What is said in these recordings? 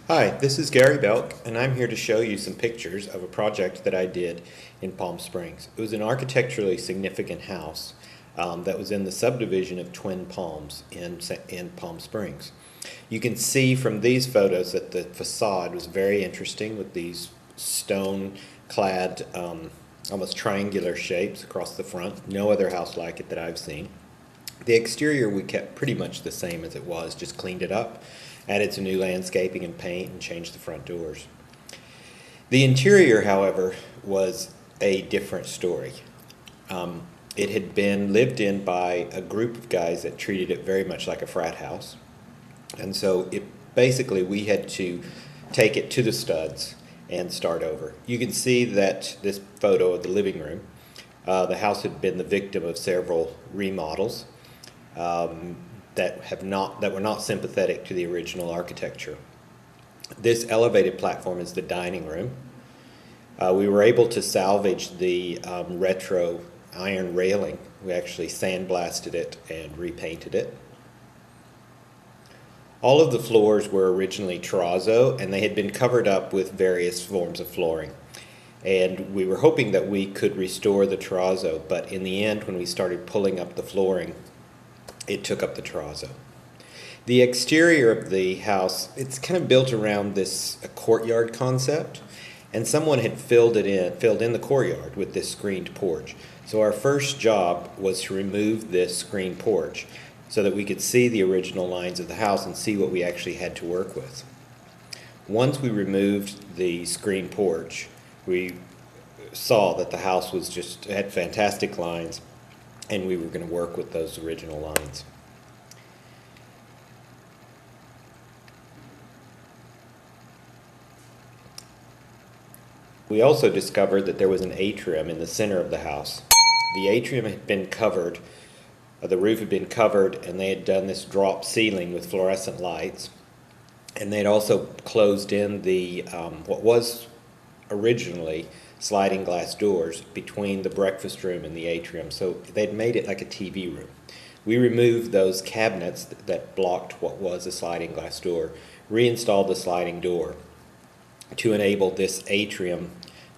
Hi, this is Gary Belk, and I'm here to show you some pictures of a project that I did in Palm Springs. It was an architecturally significant house that was in the subdivision of Twin Palms in Palm Springs. You can see from these photos that the facade was very interesting with these stone-clad, almost triangular shapes across the front. No other house like it that I've seen. The exterior we kept pretty much the same as it was, just cleaned it up, added some new landscaping and paint, and changed the front doors. The interior, however, was a different story. It had been lived in by a group of guys that treated it very much like a frat house. And so basically we had to take it to the studs and start over. You can see that this photo of the living room, the house had been the victim of several remodels that were not sympathetic to the original architecture. This elevated platform is the dining room. We were able to salvage the retro iron railing. We actually sandblasted it and repainted it. All of the floors were originally terrazzo, and they had been covered up with various forms of flooring. And we were hoping that we could restore the terrazzo, but in the end, when we started pulling up the flooring, it took up the terrazzo. The exterior of the house, it's kind of built around this courtyard concept, and someone had filled in the courtyard with this screened porch. So our first job was to remove this screened porch so that we could see the original lines of the house and see what we actually had to work with. Once we removed the screened porch, we saw that the house had fantastic lines, and we were going to work with those original lines. We also discovered that there was an atrium in the center of the house. The atrium had been covered, the roof had been covered, and they had done this drop ceiling with fluorescent lights. And they had also closed in the what was originally sliding glass doors between the breakfast room and the atrium. So they'd made it like a TV room. We removed those cabinets that blocked what was a sliding glass door, reinstalled the sliding door to enable this atrium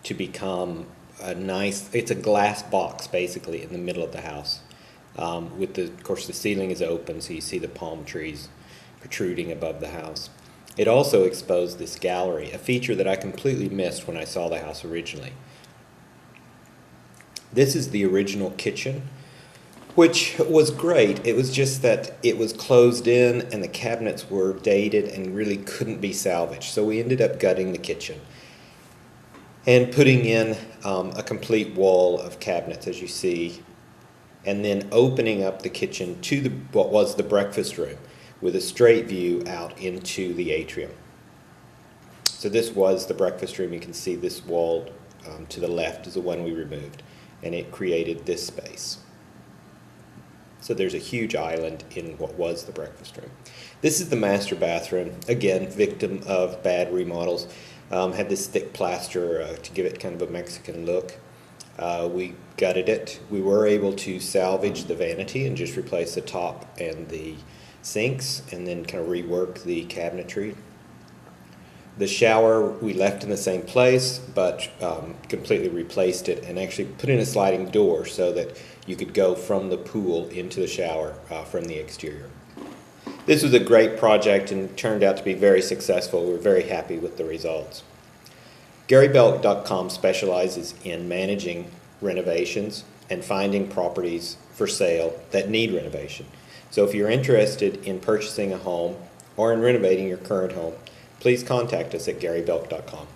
to become it's a glass box basically in the middle of the house. Of course the ceiling is open, so you see the palm trees protruding above the house. It also exposed this gallery, a feature that I completely missed when I saw the house originally. This is the original kitchen, which was great. It was just that it was closed in and the cabinets were dated and really couldn't be salvaged. So we ended up gutting the kitchen and putting in a complete wall of cabinets, as you see, and then opening up the kitchen to what was the breakfast room with a straight view out into the atrium. So this was the breakfast room. You can see this wall to the left is the one we removed, and it created this space. So there's a huge island in what was the breakfast room. This is the master bathroom, again, victim of bad remodels. Had this thick plaster to give it kind of a Mexican look. We gutted it. We were able to salvage the vanity and just replace the top and the sinks, and then kind of rework the cabinetry. The shower we left in the same place, but completely replaced it and actually put in a sliding door so that you could go from the pool into the shower from the exterior. This was a great project and turned out to be very successful. We're very happy with the results. GaryBelk.com specializes in managing renovations and finding properties for sale that need renovation. So if you're interested in purchasing a home or in renovating your current home, please contact us at GaryBelk.com.